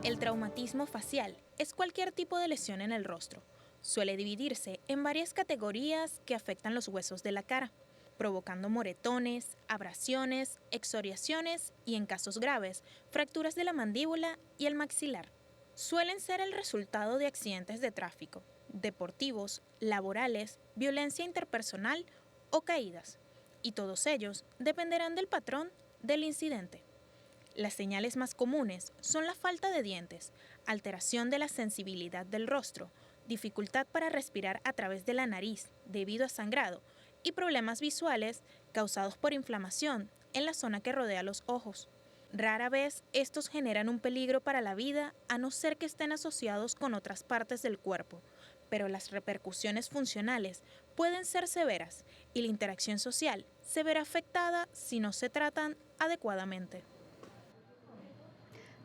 El traumatismo facial es cualquier tipo de lesión en el rostro. Suele dividirse en varias categorías que afectan los huesos de la cara, provocando moretones, abrasiones, exoriaciones y, en casos graves, fracturas de la mandíbula y el maxilar. Suelen ser el resultado de accidentes de tráfico, deportivos, laborales, violencia interpersonal o caídas, y todos ellos dependerán del patrón del incidente. Las señales más comunes son la falta de dientes, alteración de la sensibilidad del rostro, dificultad para respirar a través de la nariz debido a sangrado y problemas visuales causados por inflamación en la zona que rodea los ojos. Rara vez estos generan un peligro para la vida a no ser que estén asociados con otras partes del cuerpo, pero las repercusiones funcionales pueden ser severas y la interacción social se verá afectada si no se tratan adecuadamente.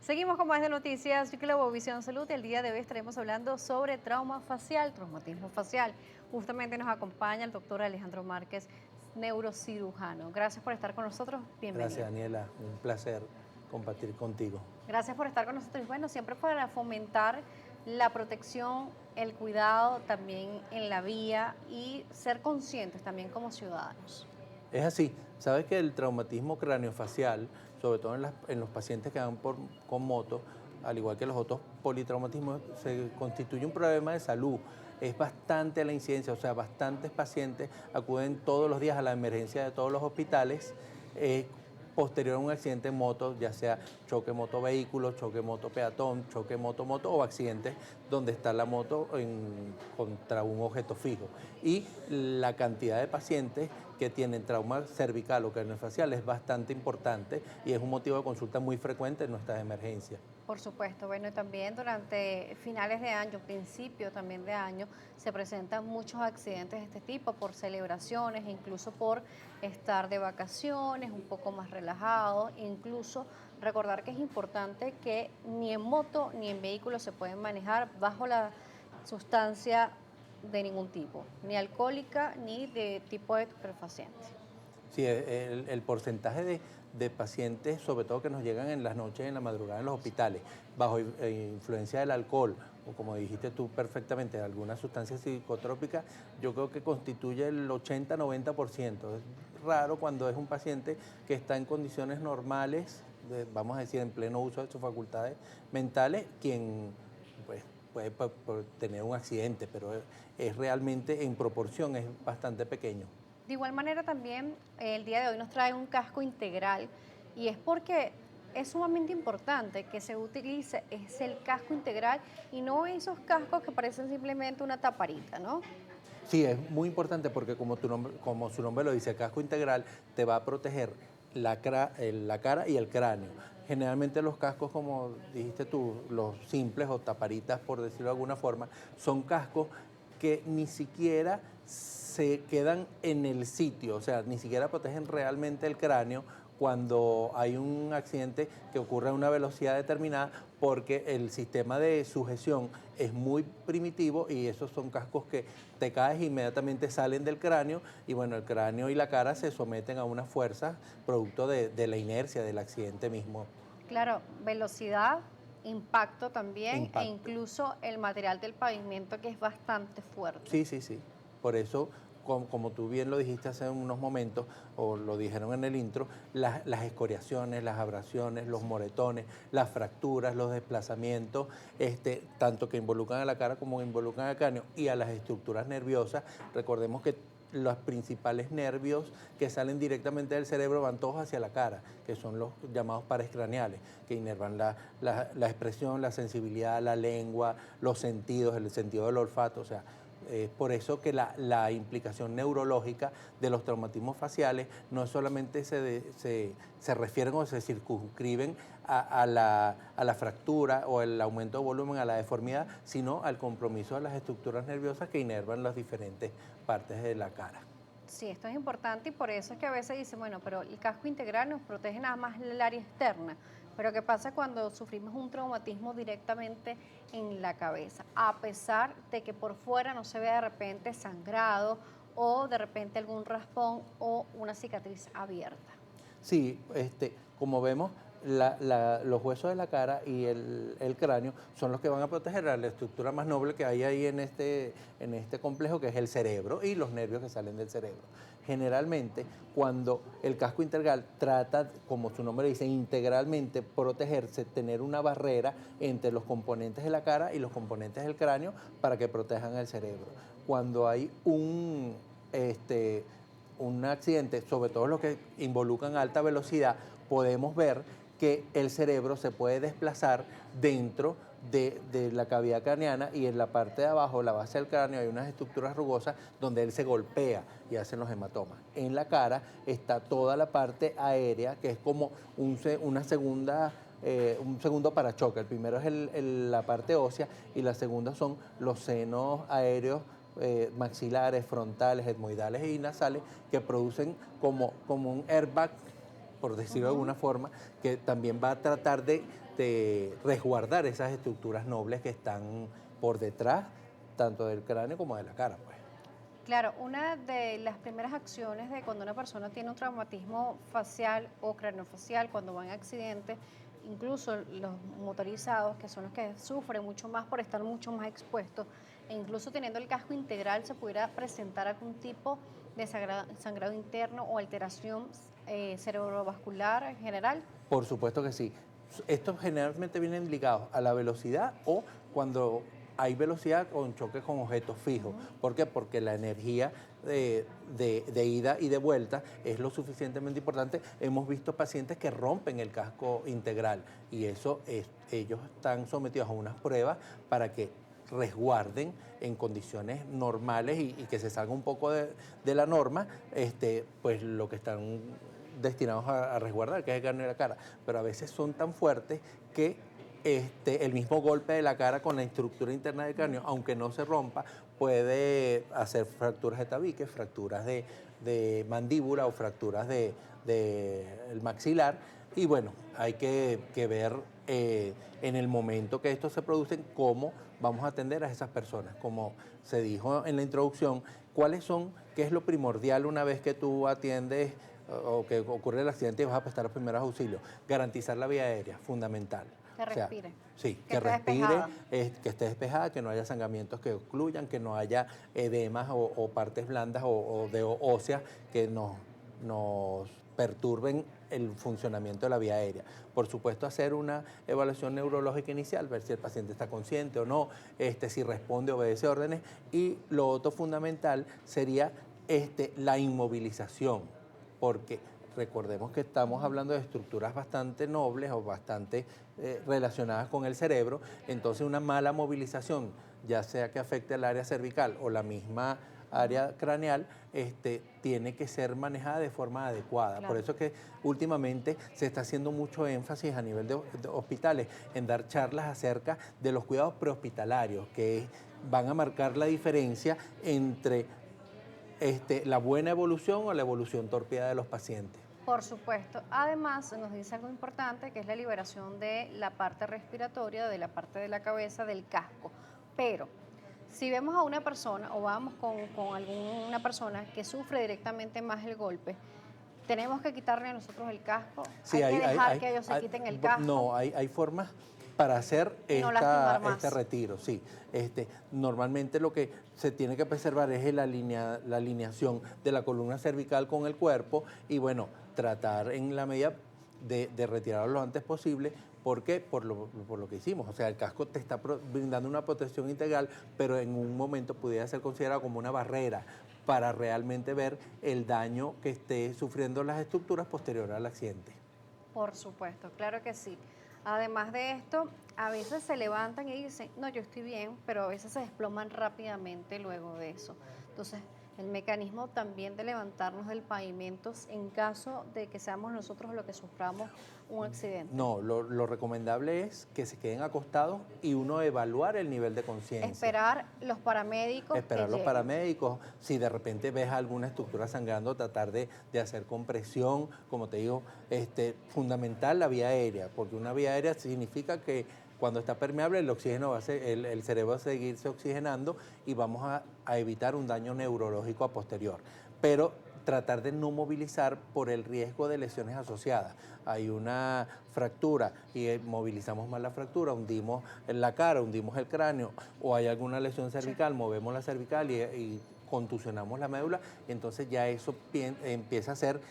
Seguimos con más de noticias Globovisión Salud y el día de hoy estaremos hablando sobre trauma facial, traumatismo facial. Justamente nos acompaña el doctor Alejandro Márquez, neurocirujano. Gracias por estar con nosotros, Gracias, bienvenido. Daniela, un placer compartir contigo. Gracias por estar con nosotros y bueno, siempre para fomentar la protección, el cuidado también en la vía y ser conscientes también como ciudadanos. Es así, sabes que el traumatismo craneofacial, sobre todo en los pacientes que van con moto, al igual que los otros politraumatismos, se constituye un problema de salud. Es bastante la incidencia, o sea, bastantes pacientes acuden todos los días a la emergencia de todos los hospitales. Posterior a un accidente en moto, ya sea choque moto-vehículo, choque moto-peatón, choque moto-moto o accidentes donde está la moto contra un objeto fijo. Y la cantidad de pacientes que tienen trauma cervical o craneofacial es bastante importante y es un motivo de consulta muy frecuente en nuestras emergencias. Por supuesto, bueno, y también durante finales de año, principio también de año, se presentan muchos accidentes de este tipo por celebraciones, incluso por estar de vacaciones, un poco más relajado, incluso recordar que es importante que ni en moto ni en vehículo se pueden manejar bajo la sustancia de ningún tipo, ni alcohólica ni de tipo de estupefaciente. Sí, el porcentaje de pacientes, sobre todo que nos llegan en las noches, en la madrugada en los hospitales, bajo influencia del alcohol, o como dijiste tú perfectamente, de alguna sustancia psicotrópica, yo creo que constituye el 80-90%. Es raro cuando es un paciente que está en condiciones normales, vamos a decir, en pleno uso de sus facultades mentales, quien pues, puede tener un accidente, pero es realmente en proporción, es bastante pequeño. De igual manera también el día de hoy nos trae un casco integral y es porque es sumamente importante que se utilice es el casco integral y no esos cascos que parecen simplemente una taparita, ¿no? Sí, es muy importante porque como su nombre lo dice, el casco integral te va a proteger la cara y el cráneo. Generalmente los cascos, como dijiste tú, los simples o taparitas, por decirlo de alguna forma, son cascos que ni siquiera se quedan en el sitio, o sea, ni siquiera protegen realmente el cráneo cuando hay un accidente que ocurre a una velocidad determinada, porque el sistema de sujeción es muy primitivo y esos son cascos que te caes e inmediatamente salen del cráneo y bueno, el cráneo y la cara se someten a una fuerza producto de la inercia del accidente mismo. Claro, velocidad, impacto también e Impacto. incluso el material del pavimento que es bastante fuerte. Sí, sí, sí. Por eso, como tú bien lo dijiste hace unos momentos, o lo dijeron en el intro, las escoriaciones, las abrasiones, los moretones, las fracturas, los desplazamientos, tanto que involucran a la cara como que involucran al cráneo y a las estructuras nerviosas, recordemos que los principales nervios que salen directamente del cerebro van todos hacia la cara, que son los llamados pares craneales, que inervan la expresión, la sensibilidad, la lengua, los sentidos, el sentido del olfato, o sea, es por eso que la implicación neurológica de los traumatismos faciales no solamente se refieren o se circunscriben a la fractura o el aumento de volumen, a la deformidad, sino al compromiso de las estructuras nerviosas que inervan las diferentes partes de la cara. Sí, esto es importante y por eso es que a veces dicen, bueno, pero el casco integral nos protege nada más el área externa. Pero ¿qué pasa cuando sufrimos un traumatismo directamente en la cabeza? A pesar de que por fuera no se vea de repente sangrado o de repente algún raspón o una cicatriz abierta. Sí, como vemos, los huesos de la cara y el cráneo son los que van a proteger a la estructura más noble que hay ahí en este complejo, que es el cerebro y los nervios que salen del cerebro. Generalmente, cuando el casco integral trata, como su nombre dice, integralmente protegerse, tener una barrera entre los componentes de la cara y los componentes del cráneo para que protejan el cerebro. Cuando hay un accidente, sobre todo los que involucran alta velocidad, podemos ver que el cerebro se puede desplazar dentro de la cavidad craneana, y en la parte de abajo, la base del cráneo, hay unas estructuras rugosas donde él se golpea y hacen los hematomas. En la cara está toda la parte aérea, que es como un segundo parachoque. El primero es la parte ósea y la segunda son los senos aéreos maxilares, frontales, etmoidales y nasales, que producen como un airbag, por decirlo de alguna forma, que también va a tratar de resguardar esas estructuras nobles que están por detrás, tanto del cráneo como de la cara, pues. Claro, una de las primeras acciones de cuando una persona tiene un traumatismo facial o craneofacial, cuando va en accidente, incluso los motorizados, que son los que sufren mucho más por estar mucho más expuestos, e incluso teniendo el casco integral, se pudiera presentar algún tipo de sangrado interno o alteración cerebrovascular en general. Por supuesto que sí. Estos generalmente vienen ligados a la velocidad o cuando hay velocidad con choques con objetos fijos. ¿Por qué? Porque la energía de ida y de vuelta es lo suficientemente importante. Hemos visto pacientes que rompen el casco integral y ellos están sometidos a unas pruebas para que resguarden en condiciones normales y que se salga un poco de la norma, pues lo que están destinados a resguardar, que es el cráneo y la cara. Pero a veces son tan fuertes que el mismo golpe de la cara con la estructura interna del cráneo, aunque no se rompa, puede hacer fracturas de tabique, fracturas de mandíbula o fracturas del maxilar. Y bueno, hay que ver en el momento que esto se produce, cómo vamos a atender a esas personas. Como se dijo en la introducción, qué es lo primordial una vez que tú atiendes o que ocurre el accidente y vas a prestar los primeros auxilios. Garantizar la vía aérea, fundamental. Que respire. Sí, que que esté respire, despejada. que esté despejada, que no haya sangramientos que ocluyan, que no haya edemas o partes blandas o óseas que nos perturben el funcionamiento de la vía aérea. Por supuesto, hacer una evaluación neurológica inicial, ver si el paciente está consciente o no, si responde, obedece órdenes. Y lo otro fundamental sería la inmovilización, porque recordemos que estamos hablando de estructuras bastante nobles o bastante relacionadas con el cerebro. Entonces una mala movilización, ya sea que afecte al área cervical o la misma área craneal, tiene que ser manejada de forma adecuada. Claro. Por eso es que últimamente se está haciendo mucho énfasis a nivel de hospitales en dar charlas acerca de los cuidados prehospitalarios, que van a marcar la diferencia entre la buena evolución o la evolución torpida de los pacientes. Por supuesto. Además, nos dice algo importante, que es la liberación de la parte respiratoria, de la parte de la cabeza, del casco. Pero si vemos a una persona o vamos con alguna persona que sufre directamente más el golpe, tenemos que quitarle a nosotros el casco. Sí, hay que dejar que ellos se quiten el casco. No, hay formas para hacer No lastimar más. este retiro, sí. Normalmente lo que se tiene que preservar es la alineación de la columna cervical con el cuerpo y bueno, tratar en la medida de retirarlo lo antes posible. ¿Por qué? Por lo que hicimos. O sea, el casco te está brindando una protección integral, pero en un momento pudiera ser considerado como una barrera para realmente ver el daño que esté sufriendo las estructuras posterior al accidente. Por supuesto, claro que sí. Además de esto, a veces se levantan y dicen, no, yo estoy bien, pero a veces se desploman rápidamente luego de eso. Entonces, el mecanismo también de levantarnos del pavimento en caso de que seamos nosotros los que suframos un accidente. No, lo recomendable es que se queden acostados y uno evaluar el nivel de conciencia. Esperar los paramédicos. Esperar que los lleguen. paramédicos. Si de repente ves alguna estructura sangrando, tratar de hacer compresión. Como te digo, fundamental la vía aérea, porque una vía aérea significa que cuando está permeable el oxígeno el cerebro va a seguirse oxigenando y vamos a evitar un daño neurológico a posterior. Pero tratar de no movilizar por el riesgo de lesiones asociadas. Hay una fractura y movilizamos más la fractura, hundimos la cara, hundimos el cráneo, o hay alguna lesión cervical, movemos la cervical y contusionamos la médula, y entonces ya eso empieza a ser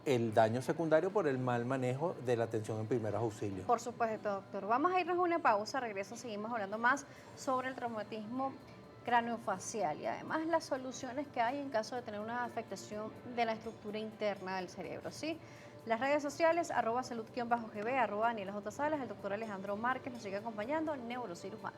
el daño secundario por el mal manejo de la atención en primeros auxilios. Por supuesto, doctor. Vamos a irnos a una pausa, regreso, seguimos hablando más sobre el traumatismo craneofacial y además las soluciones que hay en caso de tener una afectación de la estructura interna del cerebro, ¿sí? Las redes sociales, @salud_gb, @Daniela J. Salas, el doctor Alejandro Márquez nos sigue acompañando, neurocirujano.